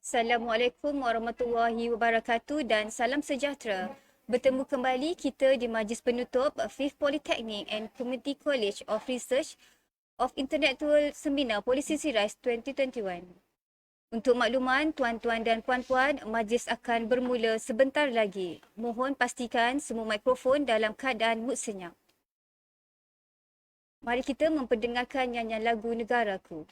Assalamualaikum warahmatullahi wabarakatuh dan salam sejahtera. Bertemu kembali kita di majlis penutup Fifth Polytechnic and Community College of Research of Intellectual Seminar Polisi Sirais 2021. Untuk makluman tuan-tuan dan puan-puan, majlis akan bermula sebentar lagi. Mohon pastikan semua mikrofon dalam keadaan mood senyap. Mari kita memperdengarkan nyanyian lagu Negaraku.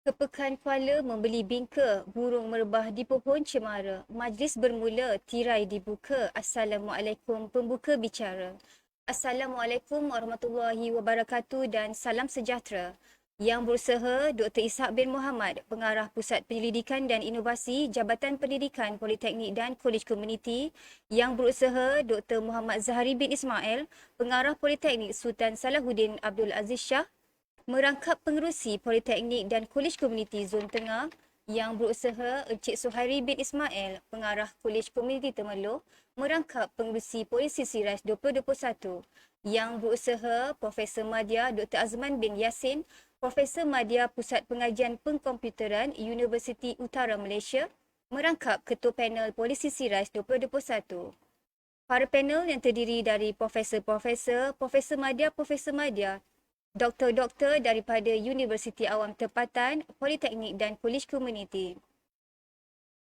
Kepekan Kuala membeli bingka, burung merebah di pohon cemara. Majlis bermula, tirai dibuka. Assalamualaikum, pembuka bicara. Assalamualaikum warahmatullahi wabarakatuh dan salam sejahtera. Yang berusaha Dr. Ishak bin Muhammad, Pengarah Pusat Penyelidikan dan Inovasi Jabatan Pendidikan Politeknik dan Kolej Komuniti. Yang berusaha Dr. Muhammad Zahari bin Ismail, Pengarah Politeknik Sultan Salahuddin Abdul Aziz Shah. Merangkap Pengerusi Politeknik dan Kolej Komuniti Zon Tengah. Yang berusaha Encik Suhairi bin Ismail, Pengarah Kolej Komuniti Temerloh. Merangkap Pengerusi Polisi Sirais 2021. Yang berusaha Profesor Madya Dr. Azman bin Yassin, Profesor Madya Pusat Pengajian Pengkomputeran Universiti Utara Malaysia. Merangkap Ketua Panel Polisi Sirais 2021. Para panel yang terdiri dari Profesor Madya, Doktor-doktor daripada Universiti Awam Tempatan, Politeknik dan Kolej Komuniti.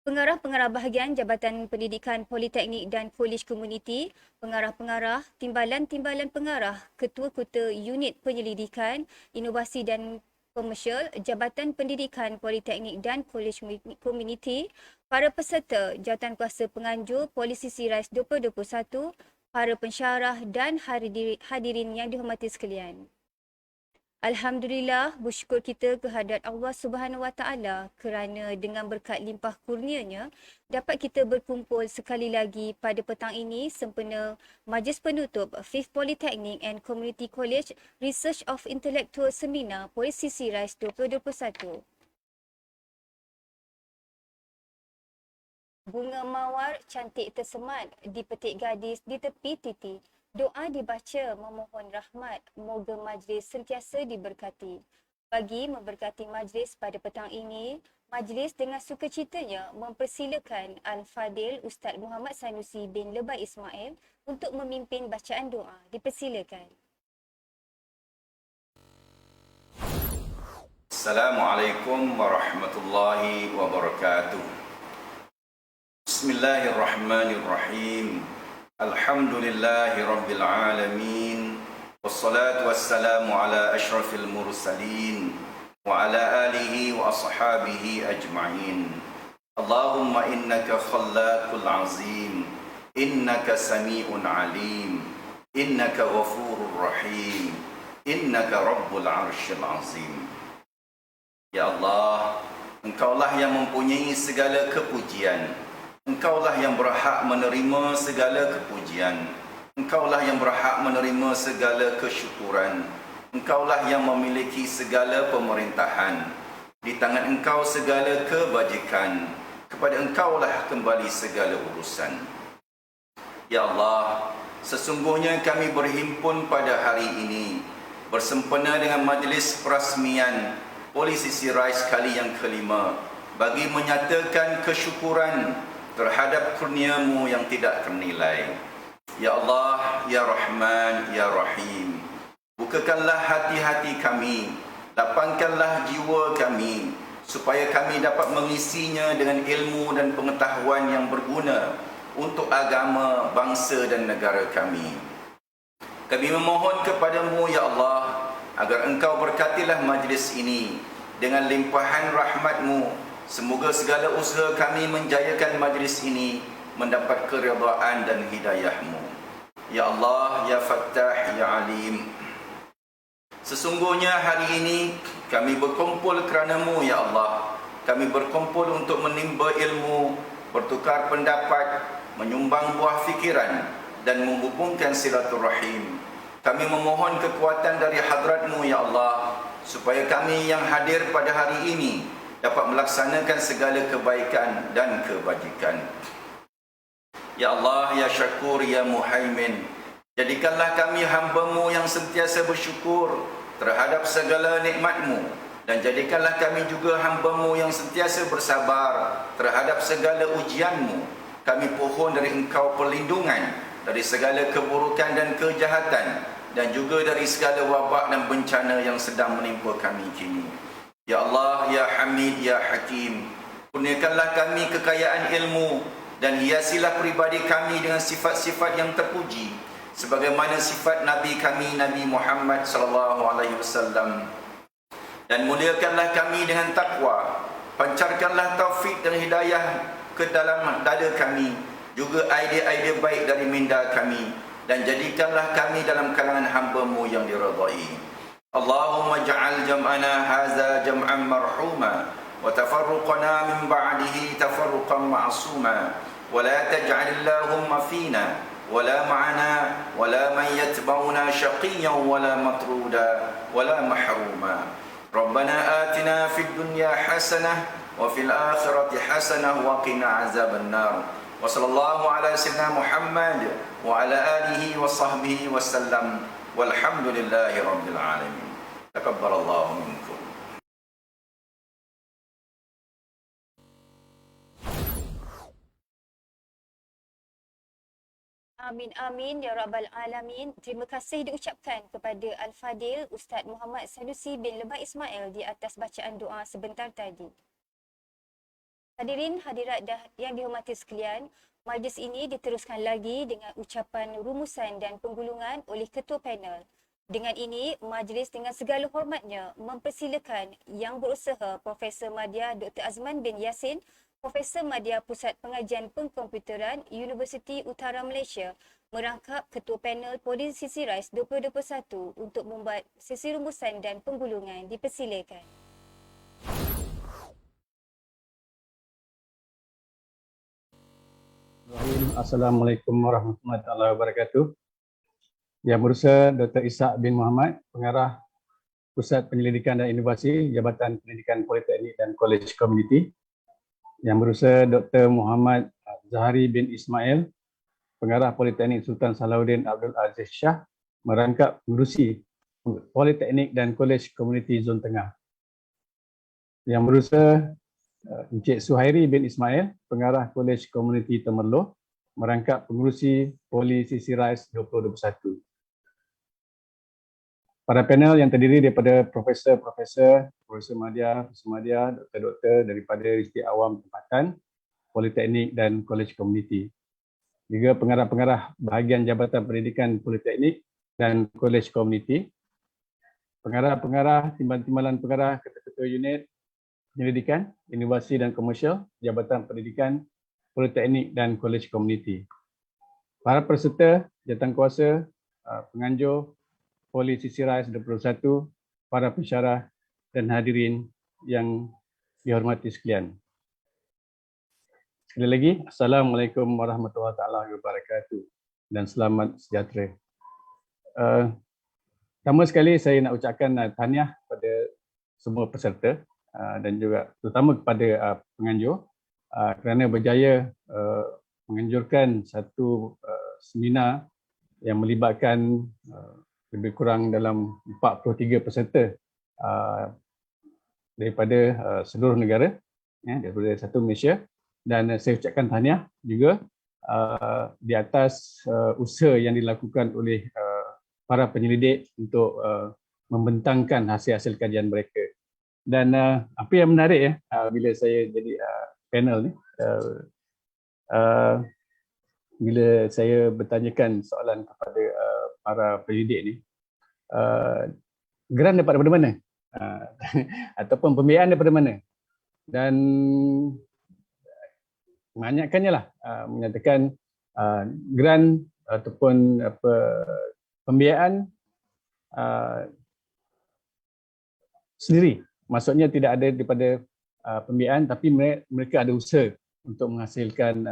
Pengarah-pengarah bahagian Jabatan Pendidikan Politeknik dan Kolej Komuniti, pengarah-pengarah, timbalan-timbalan pengarah, ketua-ketua unit penyelidikan, inovasi dan komersial, Jabatan Pendidikan Politeknik dan Kolej Komuniti, para peserta Jawatankuasa Penganjur Polisi Sirais 2021, para pensyarah dan hadirin yang dihormati sekalian. Alhamdulillah, bersyukur kita kehadrat Allah Subhanahu Wa Taala kerana dengan berkat limpah kurnianya dapat kita berkumpul sekali lagi pada petang ini sempena majlis penutup Fifth Polytechnic and Community College Research of Intellectual Seminar Polisi Sirais 2021. Bunga mawar cantik tersemat di petik gadis di tepi titi. Doa dibaca memohon rahmat, moga majlis sentiasa diberkati. Bagi memberkati majlis pada petang ini, majlis dengan sukacitanya mempersilakan Al-Fadil Ustaz Muhammad Sanusi bin Lebay Ismail untuk memimpin bacaan doa. Dipersilakan. Assalamualaikum warahmatullahi wabarakatuh. Bismillahirrahmanirrahim. Alhamdulillahi Rabbil Alamin. Wassalatu wassalamu ala ashrafil mursalin wa ala alihi wa ashabihi ajma'in. Allahumma innaka khallaqul azim, innaka sami'un alim, innaka ghafurur rahim, innaka rabbul arsyil azim. Ya Allah, Engkaulah yang mempunyai segala kepujian. Engkaulah yang berhak menerima segala kepujian. Engkaulah yang berhak menerima segala kesyukuran. Engkaulah yang memiliki segala pemerintahan. Di tangan Engkau segala kebajikan. Kepada Engkau Engkaulah kembali segala urusan. Ya Allah, sesungguhnya kami berhimpun pada hari ini bersempena dengan majlis perasmian Polisisi Rais kali yang kelima bagi menyatakan kesyukuran terhadap kurniamu yang tidak ternilai. Ya Allah, Ya Rahman, Ya Rahim, bukakanlah hati-hati kami, lapangkanlah jiwa kami, supaya kami dapat mengisinya dengan ilmu dan pengetahuan yang berguna untuk agama, bangsa dan negara kami. Kami memohon kepadamu, Ya Allah, agar Engkau berkatilah majlis ini dengan limpahan rahmat-Mu. Semoga segala usaha kami menjayakan majlis ini mendapat keridaan dan hidayah-Mu. Ya Allah, Ya Fattah, Ya Alim, sesungguhnya hari ini kami berkumpul kerana-Mu, Ya Allah. Kami berkumpul untuk menimba ilmu, bertukar pendapat, menyumbang buah fikiran dan menghubungkan silaturahim. Kami memohon kekuatan dari hadrat-Mu, Ya Allah, supaya kami yang hadir pada hari ini dapat melaksanakan segala kebaikan dan kebajikan. Ya Allah, Ya Syakur, Ya Muhaimin, jadikanlah kami hamba-Mu yang sentiasa bersyukur terhadap segala nikmat-Mu, dan jadikanlah kami juga hamba-Mu yang sentiasa bersabar terhadap segala ujian-Mu. Kami pohon dari Engkau perlindungan dari segala keburukan dan kejahatan, dan juga dari segala wabak dan bencana yang sedang menimpa kami kini. Ya Allah, Ya Hamid, Ya Hakim, kurniakanlah kami kekayaan ilmu dan hiasilah pribadi kami dengan sifat-sifat yang terpuji sebagaimana sifat Nabi kami, Nabi Muhammad SAW. Dan muliakanlah kami dengan takwa, pancarkanlah taufik dan hidayah ke dalam dada kami, juga idea-idea baik dari minda kami, dan jadikanlah kami dalam kalangan hamba-Mu yang diridai. Allahumma ja'al jam'ana haza jam'an marhuma wa tafarruqana min ba'dihi tafarruqan ma'suma wa la taj'al Allahumma fina wa la ma'ana wa la man yatba'una shaqiyyan wa la matruda wa la mahruma. Rabbana atina fid dunya hasanah wa fil akhirati hasanah wa qina azaban nar. Wa sallallahu ala sayyidina Muhammad wa ala alihi wa sahbihi wa sallam. Walhamdulillahi rabbil alamin. Takabbalallahu minkum. Amin amin ya rabbal alamin. Terima kasih diucapkan kepada Al-Fadil Ustaz Muhammad Sanusi bin Lebah Ismail di atas bacaan doa sebentar tadi. Hadirin hadirat yang dihormati sekalian, majlis ini diteruskan lagi dengan ucapan rumusan dan penggulungan oleh ketua panel. Dengan ini, majlis dengan segala hormatnya mempersilakan Yang Berusaha Profesor Madya Dr. Azman bin Yassin, Profesor Madya Pusat Pengajian Pengkomputeran Universiti Utara Malaysia, merangkap ketua panel Polisisi Rais 2021 untuk membuat sesi rumusan dan penggulungan. Dipersilakan. Assalamualaikum warahmatullahi wabarakatuh. Yang Berusaha Dr. Ishak bin Muhammad, Pengarah Pusat Penyelidikan dan Inovasi Jabatan Pendidikan Politeknik dan Kolej Komuniti. Yang Berusaha Dr. Muhammad Zahari bin Ismail, Pengarah Politeknik Sultan Salahuddin Abdul Aziz Shah, merangkap pengerusi Politeknik dan Kolej Komuniti Zon Tengah. Yang Berusaha Encik Suhairi bin Ismail, Pengarah Kolej Komuniti Temerloh, merangkap pengerusi Polisisi Rais 2021. Para panel yang terdiri daripada Profesor Madya, Doktor daripada Rizki Awam Tempatan, Politeknik dan Kolej Komuniti. Juga pengarah-pengarah bahagian Jabatan Pendidikan Politeknik dan Kolej Komuniti. Pengarah-pengarah, timbalan pengarah, ketua-ketua unit Penyelidikan, Inovasi dan Komersial, Jabatan Pendidikan, Politeknik dan Kolej Komuniti. Para peserta, jawatankuasa, penganjur, Polisisi Rais 2021, para pensyarah dan hadirin yang dihormati sekalian. Sekali lagi, Assalamualaikum warahmatullahi wabarakatuh dan selamat sejahtera. Pertama sekali saya nak ucapkan tahniah kepada semua peserta dan juga terutama kepada penganjur kerana berjaya menganjurkan satu seminar yang melibatkan lebih kurang dalam 43 peserta daripada seluruh negara, daripada satu Malaysia, dan saya ucapkan tahniah juga di atas usaha yang dilakukan oleh para penyelidik untuk membentangkan hasil-hasil kajian mereka. Dan apa yang menarik bila saya jadi panel ni, bila saya bertanyakan soalan kepada para penyelidik ni, grant daripada mana? Ataupun pembiayaan daripada mana? Dan banyakkannya lah menyatakan grant ataupun pembiayaan sendiri. Maksudnya tidak ada daripada pembiayaan, tapi mereka ada usaha untuk menghasilkan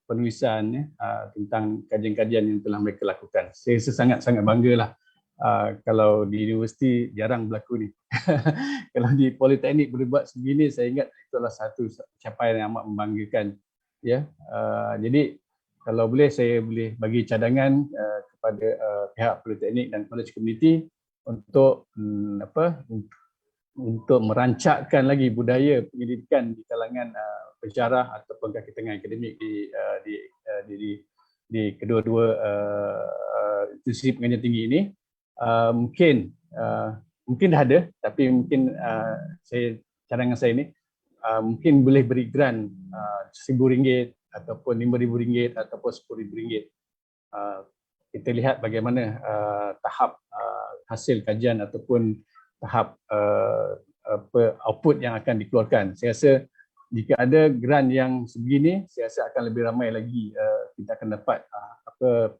penulisan tentang kajian-kajian yang telah mereka lakukan. Saya sangat-sangat banggalah. Kalau di universiti jarang berlaku ni. Kalau di politeknik boleh buat sebegini, saya ingat itulah satu capaian yang amat membanggakan. Ya, jadi kalau boleh saya boleh bagi cadangan kepada pihak politeknik dan college community untuk untuk merancakkan lagi budaya pendidikan di kalangan pensyarah ataupun kaki tengah akademik di kedua-dua institusi pengajian tinggi ini. Mungkin dah ada, tapi mungkin cadangan saya ni mungkin boleh beri grant RM1,000 ataupun RM5,000 ataupun RM10,000. Kita lihat bagaimana tahap hasil kajian ataupun tahap output yang akan dikeluarkan. Saya rasa jika ada grant yang sebegini, saya rasa akan lebih ramai lagi kita akan dapat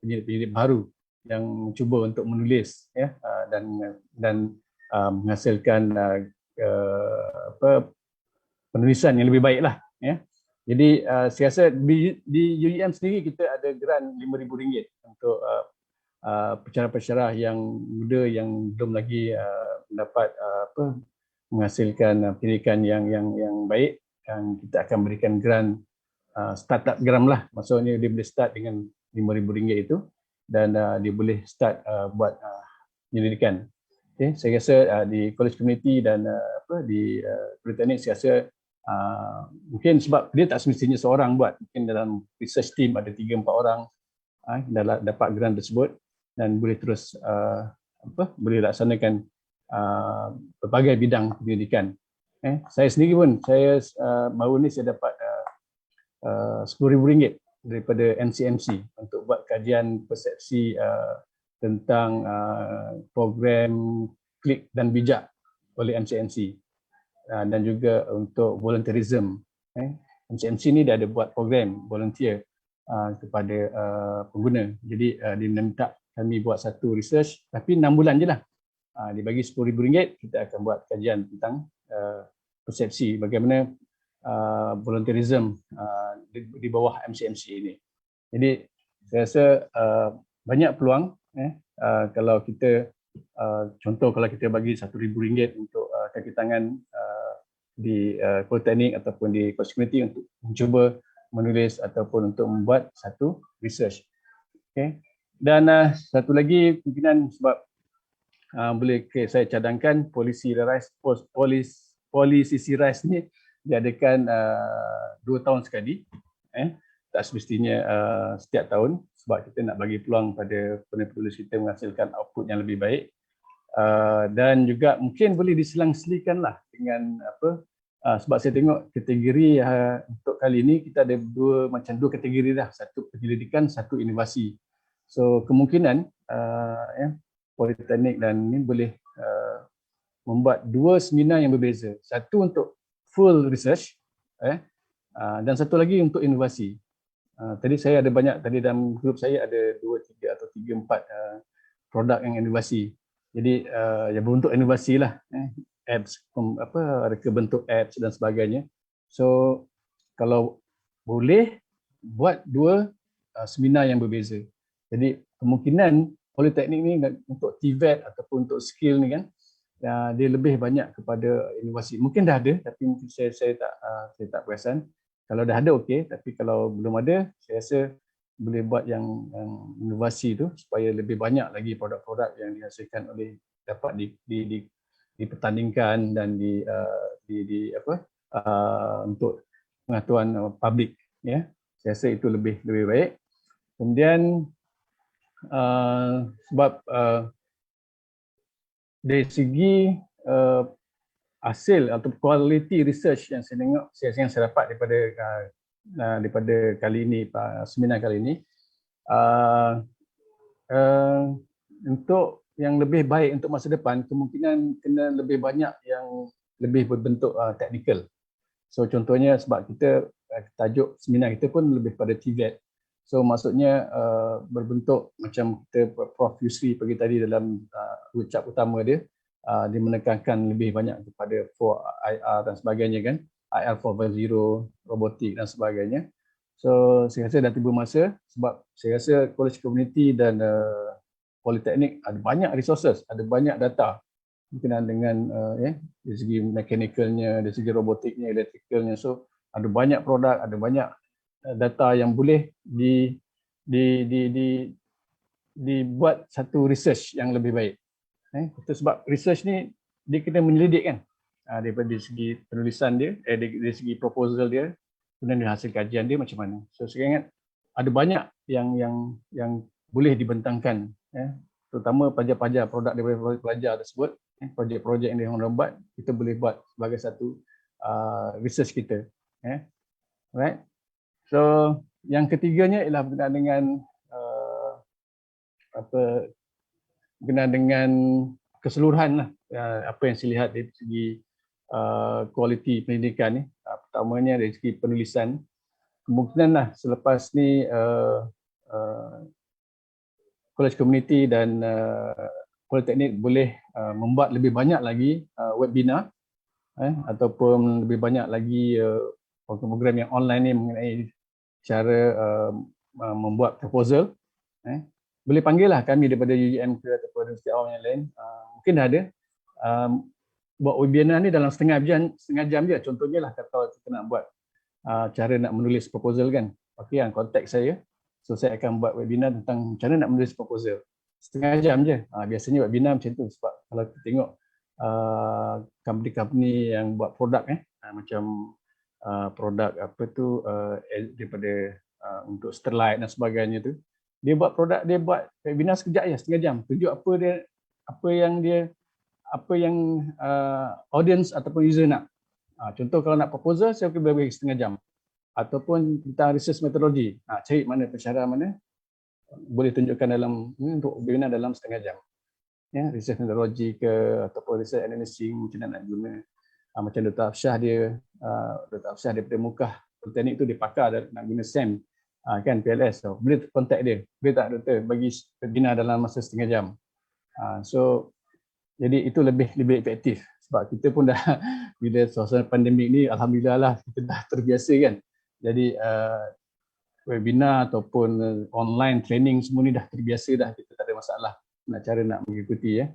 penyelidik-penyelidik baru yang mencuba untuk menulis dan menghasilkan penulisan yang lebih baik lah. Jadi saya rasa di UEM sendiri kita ada grant RM5,000 untuk pensyarah-pensyarah yang muda yang belum lagi mendapat menghasilkan pendidikan yang baik, dan kita akan berikan grant startup grant lah. Maksudnya dia boleh start dengan RM5,000 itu dan dia boleh start buat penyelidikan. Okay, saya rasa di college community dan di politeknik, saya rasa mungkin sebab dia tak semestinya seorang buat, mungkin dalam research team ada 3-4 orang dapat grant tersebut dan boleh terus boleh laksanakan berbagai bidang pendidikan. Saya sendiri pun, baru ni saya dapat RM10,000 daripada NCMC untuk buat kajian persepsi tentang program Klik dan Bijak oleh NCMC, dan juga untuk volunteerism. NCMC ni dia ada buat program volunteer kepada pengguna. Jadi dia minta kami buat satu research, tapi 6 bulan je lah. Dia bagi RM10,000, kita akan buat kajian tentang persepsi bagaimana volunteerism di bawah MCMC ini. Jadi saya rasa banyak peluang kalau kita contoh kalau kita bagi RM1,000 untuk kaki tangan di politeknik ataupun di college community untuk mencuba menulis ataupun untuk membuat satu research. Okay. Dan satu lagi kemungkinan sebab boleh saya cadangkan polisi RISE ni diadakan 2 tahun sekali. Tak semestinya setiap tahun, sebab kita nak bagi peluang pada penulis kita menghasilkan output yang lebih baik. Dan juga mungkin boleh diselang-selikan lah dengan sebab saya tengok kategori untuk kali ini kita ada dua kategori dah, satu penyelidikan, satu inovasi. So kemungkinan politeknik dan ini boleh membuat 2 seminar yang berbeza, satu untuk full research dan satu lagi untuk inovasi. Tadi saya ada banyak, tadi dalam grup saya ada 2, 3 atau 3, 4 produk yang inovasi. Jadi yang berbentuk inovasi lah, apps, reka bentuk apps dan sebagainya. So kalau boleh buat 2 seminar yang berbeza. Jadi kemungkinan politeknik ni untuk TVET ataupun untuk skill ni kan, dia lebih banyak kepada inovasi. Mungkin dah ada, tapi mungkin saya tak perasan. Kalau dah ada okey, tapi kalau belum ada, saya rasa boleh buat yang inovasi tu supaya lebih banyak lagi produk-produk yang dihasilkan oleh dapat dipertandingkan dan untuk pengetahuan publik, ya. Saya rasa itu lebih baik. Kemudian sebab dari segi hasil atau quality research yang saya tengok, yang saya dapat daripada kali ini, seminar kali ini, untuk yang lebih baik untuk masa depan, kemungkinan kena lebih banyak yang lebih berbentuk teknikal. So contohnya sebab kita tajuk seminar kita pun lebih pada TVET. So maksudnya berbentuk macam kita Prof Yusri pagi tadi dalam ucap utama dia, dia menekankan lebih banyak kepada 4IR dan sebagainya kan, IR 4.0, robotik dan sebagainya. So saya rasa dah tiba masa, sebab saya rasa college community dan politeknik ada banyak resources, ada banyak data berkenaan dengan dari segi mechanical-nya, dari segi robotiknya, electrical-nya. So ada banyak produk, ada banyak data yang boleh dibuat satu research yang lebih baik. Itu sebab research ni dia kena menyelidik kan, daripada segi penulisan dia, dari segi proposal dia, kemudian dari hasil kajian dia macam mana. So saya ingat ada banyak yang boleh dibentangkan, terutama pelajar-pelajar produk daripada pelajar tersebut, projek-projek yang diorang buat, kita boleh buat sebagai satu research kita. Right. So yang ketiganya ialah berkenaan dengan berkenaan dengan keseluruhan lah, apa yang saya lihat dari segi kualiti pendidikan ni. Pertamanya dari segi penulisan, kemungkinan lah selepas ni college community dan politeknik boleh membuat lebih banyak lagi webinar, ataupun lebih banyak lagi program-program yang online ni mengenai cara membuat proposal. Boleh panggil lah kami daripada UGM ke ataupun universiti awam yang lain. Mungkin dah ada. Buat webinar ni dalam setengah jam je. Contohnya lah kalau kita nak buat cara nak menulis proposal kan. Okey, yang kontak saya. So saya akan buat webinar tentang cara nak menulis proposal. Setengah jam je. Biasanya webinar macam tu, sebab kalau kita tengok company-company yang buat produk macam produk apa tu daripada untuk Sterlite dan sebagainya tu, dia buat produk, dia buat webinar sekejap je, setengah jam, tunjuk apa yang audience ataupun user nak. Contoh kalau nak proposal, saya boleh bagi setengah jam. Ataupun tentang research metodologi, cari mana pensyarah mana, boleh tunjukkan dalam untuk webinar dalam setengah jam. Research metodologi ke, ataupun research analysis macam mana nak guna. Macam Dr. Afsyah daripada Mukah Politeknik tu, dia pakar nak guna SEM, kan, PLS. So, boleh kontak dia, boleh tak doktor bagi webinar dalam masa setengah jam. So jadi itu lebih efektif, sebab kita pun dah bila suasana pandemik ni, alhamdulillah lah kita dah terbiasa kan. Jadi webinar ataupun online training semua ni dah terbiasa dah, kita tak ada masalah nak mengikuti ya.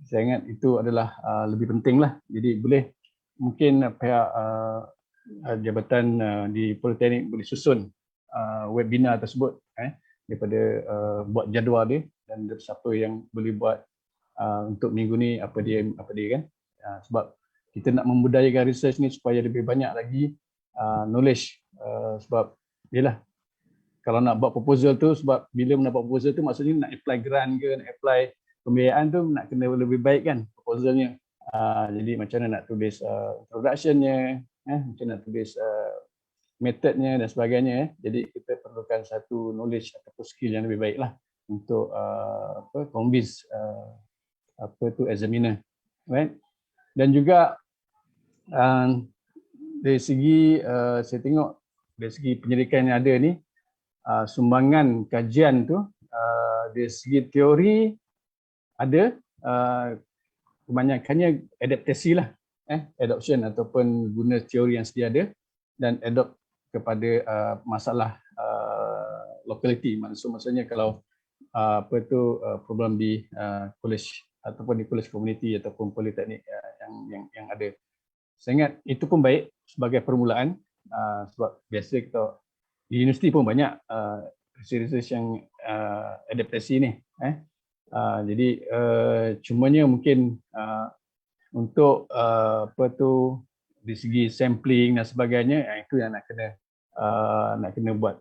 Saya ingat itu adalah lebih penting lah. Jadi boleh mungkin pihak jabatan di Politeknik boleh susun webinar tersebut, daripada buat jadual dia dan siapa yang boleh buat untuk minggu ni apa dia kan. Sebab kita nak membudayakan research ni supaya lebih banyak lagi knowledge, sebab yalah, kalau nak buat proposal tu, sebab bila nak buat proposal tu maksudnya nak apply grant ke, nak apply pembiayaan tu nak kena lebih baik kan proposalnya. Jadi macam mana nak tulis introduction-nya, macam nak tulis methodnya dan sebagainya. Jadi kita perlukan satu knowledge atau skill yang lebih baik lah untuk convince examiner, right? Dan juga dari segi saya tengok dari segi penyelidikan yang ada ni, sumbangan kajian tu dari segi teori ada, kebanyakannya adaptasi lah, adoption ataupun guna teori yang sedia ada dan adopt kepada masalah locality. Maksudnya kalau problem di college ataupun di college community ataupun politeknik yang ada. Saya ingat itu pun baik sebagai permulaan. Sebab biasa kita di universiti pun banyak research yang adaptasi ni. Jadi cumanya mungkin untuk apa tu di segi sampling dan sebagainya, itu yang nak kena buat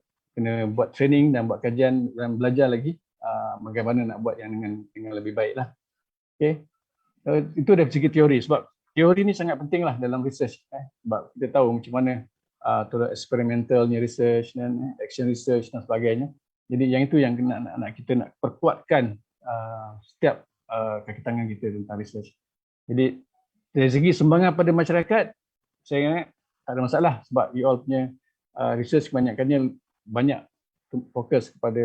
training dan buat kajian dan belajar lagi bagaimana nak buat yang dengan lebih baik lah. Okay. Itu dari segi teori, sebab teori ni sangat penting lah dalam research. Sebab kita tahu macam mana experimentalnya research dan action research dan sebagainya. Jadi yang itu yang kita nak perkuatkan setiap kaki tangan kita tentang research. Jadi dari segi sumbangan pada masyarakat, saya ingat tak ada masalah sebab you all punya research kebanyakannya banyak fokus kepada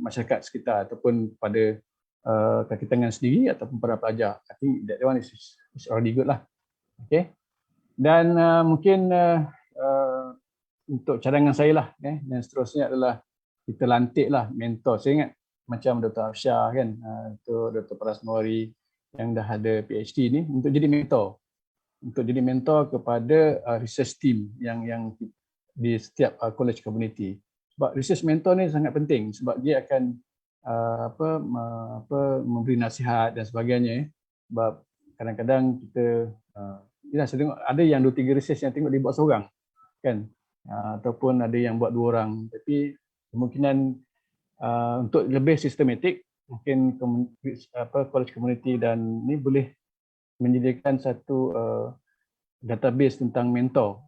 masyarakat sekitar ataupun pada kaki tangan sendiri ataupun para pelajar. I think that one is already good lah. Okay. Dan mungkin untuk cadangan saya lah, dan seterusnya adalah kita lantik lah mentor. Saya ingat macam Dr. Afsyah kan, Dr. Prasnawari yang dah ada PhD ni untuk jadi mentor. Untuk jadi mentor kepada research team yang di setiap college community. Sebab research mentor ni sangat penting sebab dia akan memberi nasihat dan sebagainya. Sebab kadang-kadang kita saya tengok ada yang 2-3 research yang tengok dia buat seorang kan, ataupun ada yang buat 2 orang, tapi kemungkinan untuk lebih sistematik mungkin college community dan ni boleh menyediakan satu database tentang mentor,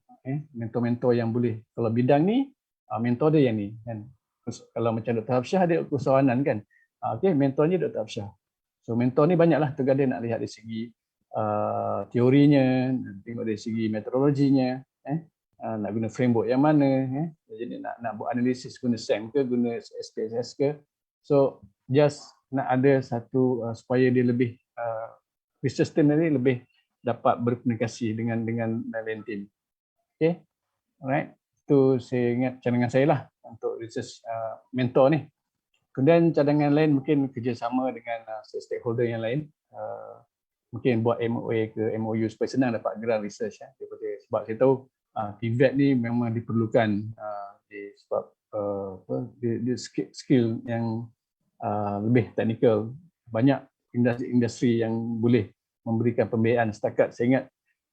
mentor-mentor yang boleh, kalau bidang ni mentor dia yang ni kan. Kalau macam Dr. Afsyah ada usahawanan kan, mentornya Dr. Afsyah. So mentor ni banyaklah, terkadang nak lihat dari segi teorinya, tengok dari segi metodologinya, nak guna framework yang mana, jadi nak buat analisis guna SAM ke, guna SPSS ke. So just nak ada satu supaya dia lebih research team ni lebih dapat berkomunikasi dengan lain team. Okay, alright. Itu saya ingat cadangan saya lah untuk research mentor ni. Kemudian cadangan lain mungkin kerjasama dengan stakeholder yang lain. Mungkin buat MOA ke MOU supaya senang dapat grant research. Sebab saya tahu TVET ni memang diperlukan sebab dia skill yang lebih teknikal. Banyak industri yang boleh memberikan pembiayaan setakat saya ingat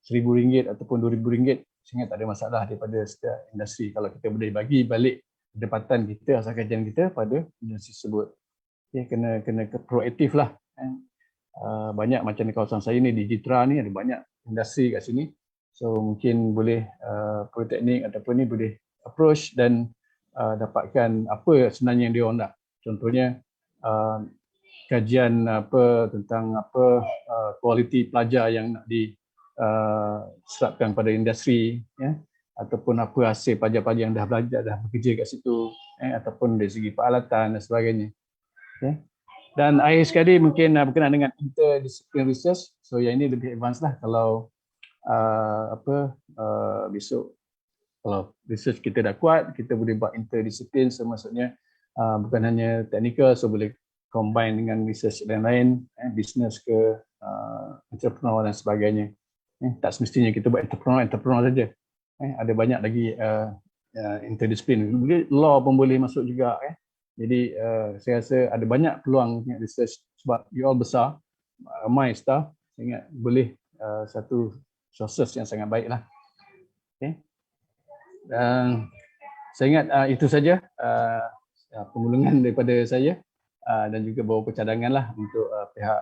RM1,000 ataupun RM2,000, saya ingat tak ada masalah daripada setiap industri kalau kita boleh bagi balik pendapatan kita, hasil kajian kita pada industri tersebut. Kena proaktif lah. Banyak macam di kawasan saya ni, di Jitra ni ada banyak industri kat sini. So mungkin boleh politeknik ataupun ni boleh approach dan dapatkan apa sebenarnya yang dia orang nak. Contohnya kajian tentang kualiti pelajar yang nak diserapkan pada industri, ataupun apa hasil pelajar-pelajar yang dah belajar, dah bekerja kat situ, ataupun dari segi peralatan dan sebagainya. Dan akhir sekali mungkin berkenaan dengan interdisiplin research. So yang ini lebih advance lah kalau besok kalau research kita dah kuat, kita boleh buat interdisiplin. So maksudnya bukan hanya technical, so boleh combine dengan research lain-lain, business ke entrepreneur dan sebagainya. Tak semestinya kita buat entrepreneur saja. Ada banyak lagi interdisiplin. Law pun boleh masuk juga. Jadi saya rasa ada banyak peluang research sebab you all besar, ramai staff, saya ingat boleh satu sources yang sangat baik lah. Okay. Saya ingat itu saja permulakan daripada saya. Dan juga beberapa cadangan lah untuk pihak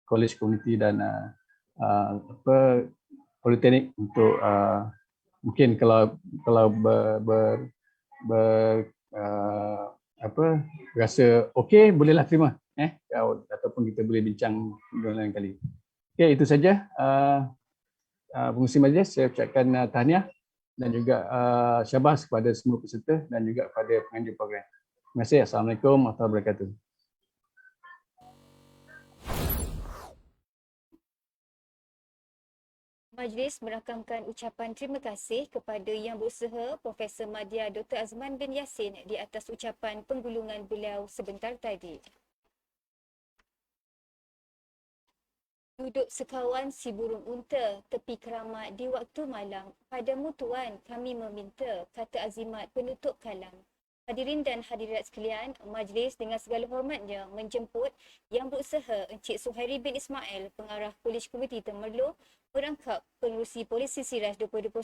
college community dan politeknik untuk mungkin kalau rasa okey bolehlah terima ataupun kita boleh bincang lain kali. Okey, itu saja pengurusi majlis. Saya ucapkan tahniah dan juga syabas kepada semua peserta dan juga kepada penganjur program. Terima kasih. Assalamualaikum warahmatullahi wabarakatuh. Majlis merakamkan ucapan terima kasih kepada Yang Berusaha Profesor Madya Dr. Azman bin Yassin di atas ucapan penggulungan beliau sebentar tadi. Duduk sekawan si burung unta, tepi keramat di waktu malam. Padamu Tuan, kami meminta, kata azimat penutup kalam. Hadirin dan hadirat sekalian, majlis dengan segala hormatnya menjemput Yang Berusaha Encik Suhairi bin Ismail, Pengarah Polis Komiti Temerloh, merangkap Pengerusi Polis Sisi Rais 2021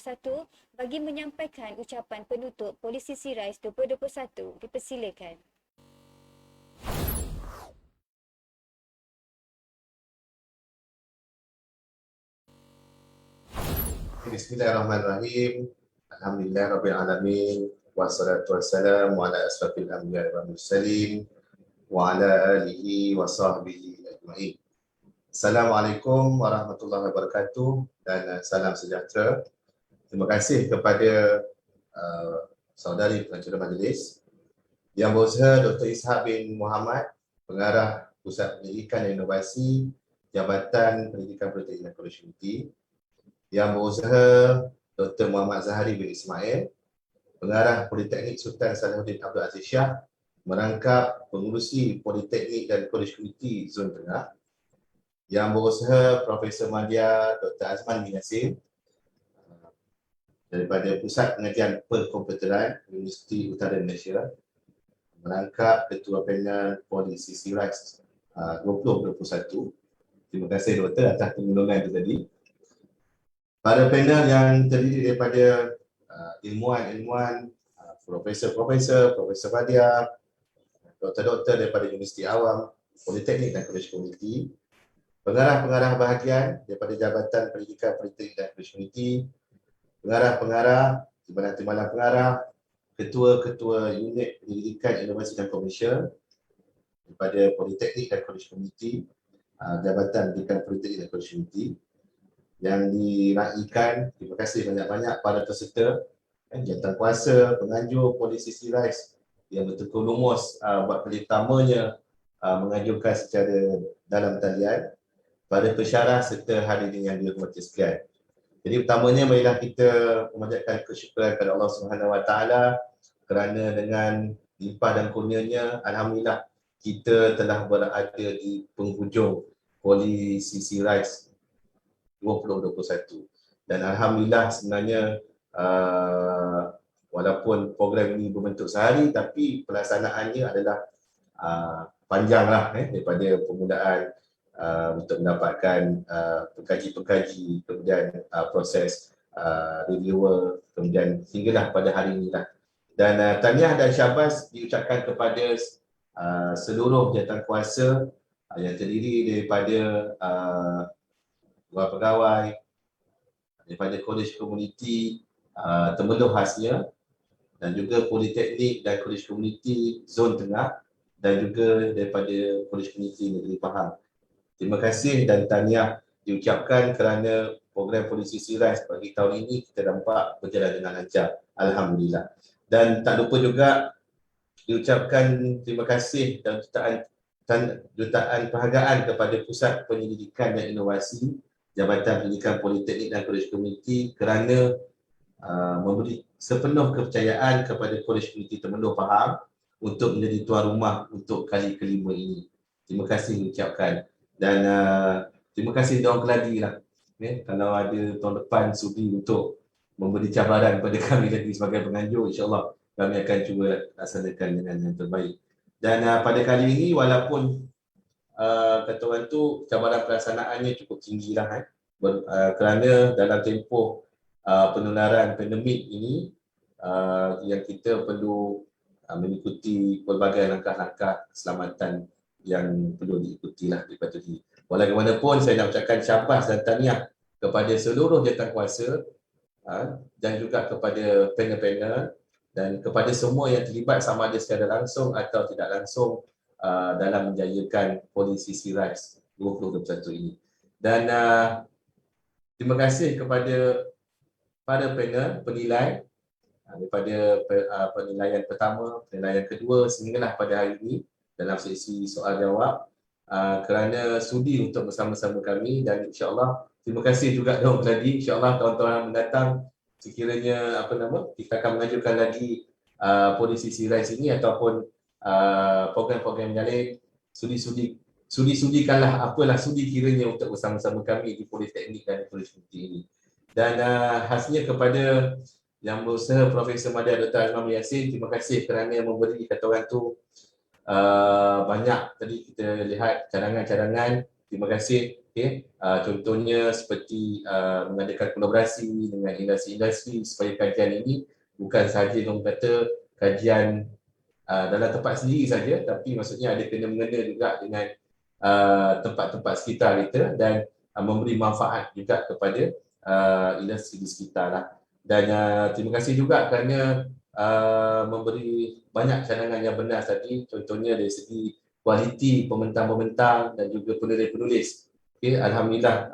bagi menyampaikan ucapan penutup Polis Sisi Rais 2021. Dipersilakan. Bismillahirrahmanirrahim. Alhamdulillahirabbil alamin wassalatu wassalamu ala asrafil anbiya'i wal mursalin wa ala alihi wa sahbihi ajma'in. Assalamualaikum warahmatullahi wabarakatuh dan salam sejahtera. Terima kasih kepada saudari pengacara majlis Yang Berusaha Dr. Ishak bin Muhammad, Pengarah Pusat Pendidikan dan Inovasi Jabatan Pendidikan Politeknik dan Kolej Unity, Yang Berusaha Dr. Muhammad Zahari bin Ismail, Pengarah Politeknik Sultan Salahuddin Abdul Aziz Shah, merangkap Pengurusi Politeknik dan Kolej Unity Zon Tengah, Yang Berusaha Profesor Madya Dr. Azman bin Yassin daripada Pusat Pengajian Perkomputeran Universiti Utara Malaysia, merangkap Ketua Panel Polis Sisi Rais 2021. Terima kasih Doktor atas pengundangan itu tadi. Para panel yang terdiri daripada ilmuwan-ilmuwan, profesor-profesor, Profesor Madya, doktor-doktor daripada Universiti Awam, Politeknik dan Kolej Komuniti, pengarah-pengarah bahagian daripada Jabatan Pendidikan Politeknik dan Kolej Komuniti, pengarah-pengarah, timbalan-timbalan pengarah, ketua-ketua unit pendidikan, inovasi dan komersial daripada Politeknik dan Kolej Komuniti, Jabatan Pendidikan Politeknik dan Kolej Komuniti, yang diraikan. Terima kasih banyak-banyak para peserta, jawatankuasa, penganjur Polis Sisi Rais yang betul-betul lumus buat kali pertamanya mengajukan secara dalam talian, para pensyarah serta hadirin yang dihormati sekalian. Jadi pertamanya marilah kita memanjatkan kesyukuran kepada Allah Subhanahu Wa Taala kerana dengan limpah dan kurnianya, alhamdulillah kita telah berada di penghujung Polis Sisi Rais 2021. Dan alhamdulillah sebenarnya walaupun program ini berbentuk sehari, tapi pelaksanaannya adalah panjanglah daripada permulaan untuk mendapatkan pengkaji-pengkaji, kemudian proses reviewer, kemudian hinggalah pada hari inilah. Dan tahniah dan syabas diucapkan kepada seluruh jawatankuasa yang terdiri daripada pegawai daripada Kolej Komuniti Temerloh khasnya, dan juga Politeknik dan Kolej Komuniti Zon Tengah, dan juga daripada Kolej Komuniti Negeri Pahang. Terima kasih dan tahniah diucapkan kerana program Polis Sisi Rais bagi tahun ini kita nampak berjalan dengan lancar, alhamdulillah. Dan tak lupa juga diucapkan terima kasih dan jutaan penghargaan kepada Pusat Penyelidikan dan Inovasi Jabatan Pendidikan Politeknik dan Kolej Komuniti kerana memberi sepenuh kepercayaan kepada Kolej Komuniti Temerloh Pahang untuk menjadi tuan rumah untuk kali kelima ini. Terima kasih diucapkan. Dan terima kasih Daun Keladi lah. Kalau ada tahun depan sudi untuk memberi cabaran kepada kami lagi sebagai penganjur, insyaAllah kami akan cuba laksanakan dengan yang terbaik. Dan pada kali ini walaupun kata orang tu cabaran pelaksanaannya cukup tinggi lah kerana dalam tempoh penularan pandemik ini yang kita perlu mengikuti pelbagai langkah-langkah keselamatan yang perlu diikuti lah, dipatuhi. Walaupun saya nak ucapkan syabas dan tahniah kepada seluruh jawatankuasa dan juga kepada panel-panel dan kepada semua yang terlibat sama ada secara langsung atau tidak langsung dalam menjayakan Polis Sisi Rais 2021 ini. Dan terima kasih kepada para panel penilai daripada penilaian pertama, penilaian kedua sehinggalah pada hari ini dalam sesi soal jawab kerana sudi untuk bersama-sama kami. Dan insya-Allah terima kasih juga Daun Keladi. Insya-Allah tahun-tahun mendatang sekiranya kita akan mengajukan lagi Polis Sisi Rais ini ataupun program-program yang lain, sudi-sudi sudi-sudikanlah apalah sudi kiranya untuk bersama-sama kami di Politeknik dan Kolej Komuniti ini. Dan khasnya kepada Yang Berusaha Profesor Madya Dr. Azman Yassin, terima kasih kerana memberi kata orang tu banyak tadi kita lihat cadangan-cadangan. Terima kasih. Contohnya seperti mengadakan kolaborasi dengan industri-industri supaya kajian ini bukan sahaja orang kata kajian dalam tempat sendiri saja, tapi maksudnya ada kena-mengena juga dengan tempat-tempat sekitar kita dan memberi manfaat juga kepada industri di sekitar lah. Dan terima kasih juga kerana memberi banyak cadangan yang benar tadi, contohnya dari segi kualiti pembentang-pembentang dan juga penulis-penulis. Alhamdulillah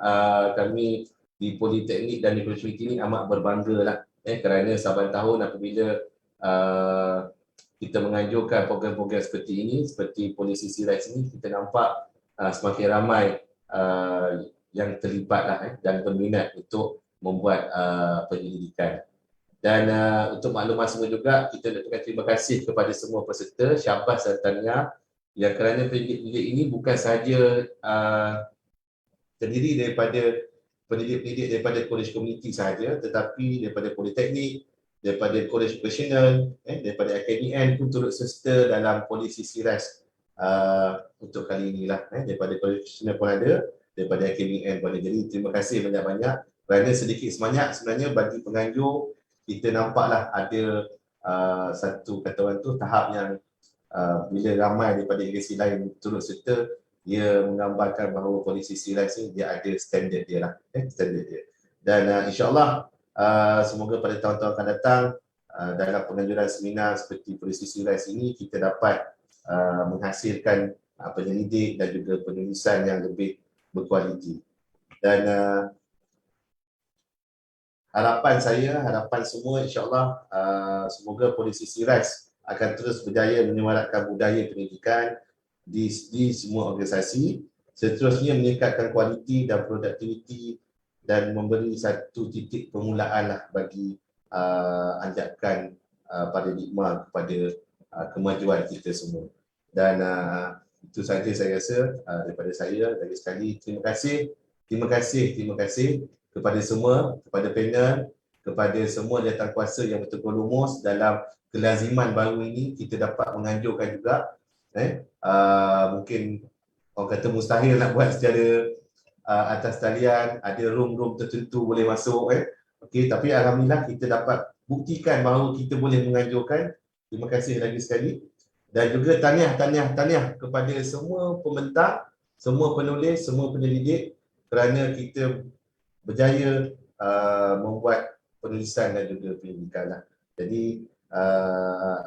kami di Politeknik dan di Kolej Komuniti ini amat berbangga lah kerana saban tahun apabila kita menganjurkan program-program seperti ini, seperti Polisi Sirais ini, kita nampak semakin ramai yang terlibat lah, dan berminat untuk membuat penyelidikan. Dan untuk maklumat semua juga, kita nak ucapkan terima kasih kepada semua peserta, syabas dan tahniah yang kerana pendidik-pendidik ini bukan sahaja terdiri daripada pendidik-pendidik daripada kolej komuniti sahaja, tetapi daripada politeknik, daripada kolej profesional, daripada AKDN pun turut serta dalam Polisi Sirais untuk kali inilah. Daripada kolej profesional pun ada, daripada AKDN pun ada. Jadi terima kasih banyak-banyak kerana sedikit sebanyak sebenarnya bagi penganjur kita nampaklah ada satu kata orang tu tahap yang bila ramai daripada agensi lain turut serta, dia menggambarkan bahawa Polisi Sirais ni dia ada standard dia lah, standard dia. Dan insyaAllah semoga pada tahun-tahun akan datang dalam penganjuran seminar seperti Polisi Sirais ini kita dapat menghasilkan penyelidik dan juga penulisan yang lebih berkualiti. Dan harapan saya, harapan semua insyaAllah semoga Polisi Sirais akan terus berjaya menyemarakkan budaya pendidikan di semua organisasi, seterusnya meningkatkan kualiti dan produktiviti dan memberi satu titik permulaan lah bagi anjakan paradigma kepada kemajuan kita semua. Dan itu saja saya rasa daripada saya. Lagi sekali terima kasih kepada semua, kepada panel, kepada semua jawatankuasa yang betul-betul lumus dalam kelaziman baru ini. Kita dapat menganjurkan juga mungkin orang kata mustahil nak buat secara atas talian, ada room-room tertentu boleh masuk tapi alhamdulillah kita dapat buktikan bahawa kita boleh menganjurkan. Terima kasih lagi sekali. Dan juga tahniah kepada semua pembentang, semua penulis, semua penyelidik kerana kita berjaya membuat penulisan dan juga penyelidikan lah. Jadi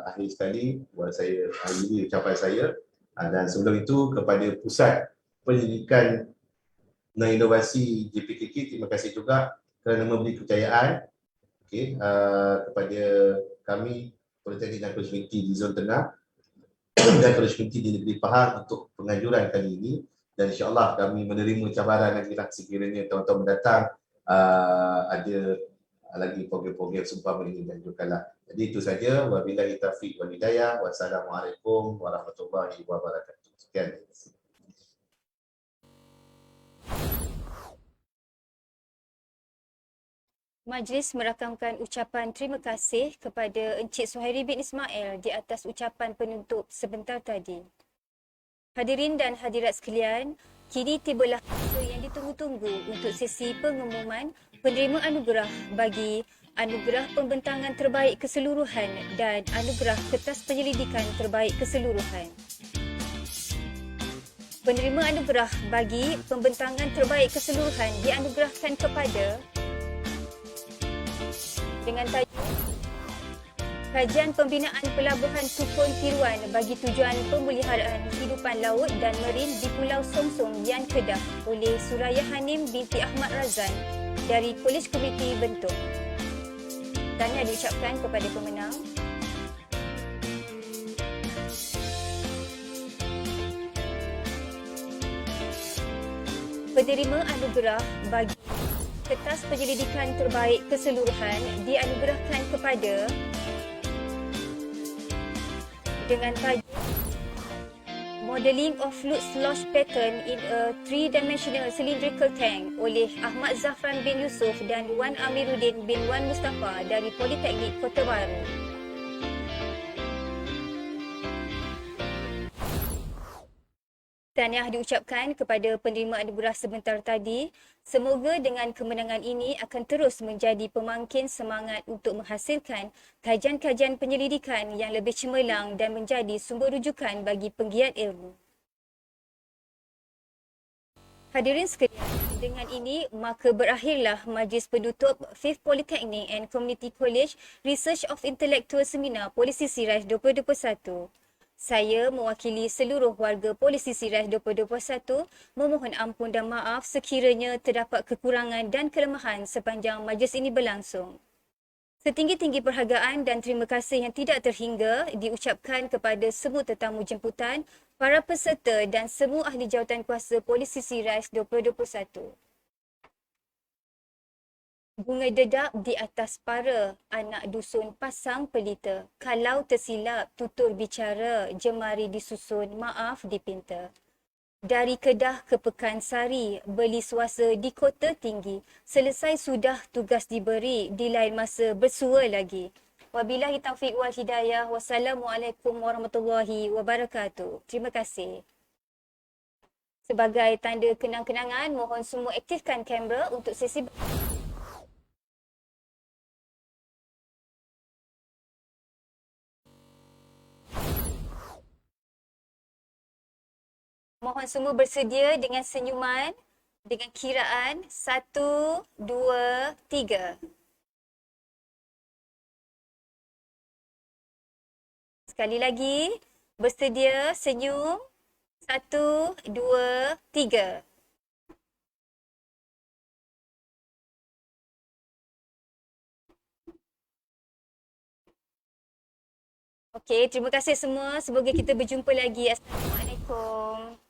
akhir sekali buat saya hari ini ucapan saya, dan sebelum itu kepada Pusat Penyelidikan dan Inovasi JPKK, terima kasih juga kerana memberi kepercayaan kepada kami Politeknik dan Kolej Komuniti di Zon Tengah dan Kolej Komuniti di Negeri Pahang untuk penganjuran kali ini. Dan insyaAllah kami menerima cabaran lagi lah sekiranya tahun-tahun mendatang ada lagi program-program seumpama ini dianjurkanlah. Jadi itu saja. Wabillahi taufiq wal hidayah. Wassalamualaikum warahmatullahi wabarakatuh. Sekian. Majlis merakamkan ucapan terima kasih kepada Encik Suhairi bin Ismail di atas ucapan penutup sebentar tadi. Hadirin dan hadirat sekalian, kini tibalah masa yang ditunggu-tunggu untuk sesi pengumuman penerima anugerah bagi Anugerah Pembentangan Terbaik Keseluruhan dan Anugerah Kertas Penyelidikan Terbaik Keseluruhan. Penerima anugerah bagi Pembentangan Terbaik Keseluruhan dianugerahkan kepada dengan tajuk Kajian Pembinaan Pelabuhan Tukun Tiruan bagi tujuan pemeliharaan kehidupan laut dan marin di Pulau Songsong, Yan Kedah oleh Suraya Hanim binti Ahmad Razan dari Kolej Komuniti Bentuk. Tahniah diucapkan kepada pemenang. Penerima anugerah bagi Kertas Penyelidikan Terbaik Keseluruhan dianugerahkan kepada dengan tajuk Modeling of Lutz Losch pattern in a three-dimensional cylindrical tank oleh Ahmad Zafran bin Yusuf dan Wan Amiruddin bin Wan Mustafa dari Politeknik Kota Baru. Tahniah diucapkan kepada penerima anugerah sebentar tadi. Semoga dengan kemenangan ini akan terus menjadi pemangkin semangat untuk menghasilkan kajian-kajian penyelidikan yang lebih cemerlang dan menjadi sumber rujukan bagi penggiat ilmu. Hadirin sekalian, dengan ini maka berakhirlah majlis penutup Fifth Polytechnic and Community College Research of Intellectual Seminar Polisi Siraj 2021. Saya mewakili seluruh warga Polisi Siraj 2021 memohon ampun dan maaf sekiranya terdapat kekurangan dan kelemahan sepanjang majlis ini berlangsung. Setinggi-tinggi perhargaan dan terima kasih yang tidak terhingga diucapkan kepada semua tetamu jemputan, para peserta dan semua ahli jawatankuasa Polisi Siraj 2021. Bunga dedap di atas para, anak dusun pasang pelita. Kalau tersilap tutur bicara, jemari disusun, maaf dipinta. Dari Kedah ke Pekansari, beli suasa di Kota Tinggi. Selesai sudah tugas diberi, di lain masa bersua lagi. Wabillahi taufiq wal hidayah. Wassalamualaikum warahmatullahi wabarakatuh. Terima kasih. Sebagai tanda kenang-kenangan, mohon semua aktifkan kamera untuk sesi Mohon semua bersedia dengan senyuman, dengan kiraan 1, 2, 3. Sekali lagi, bersedia, senyum, 1, 2, 3. Okey, terima kasih semua. Semoga kita berjumpa lagi. Assalamualaikum.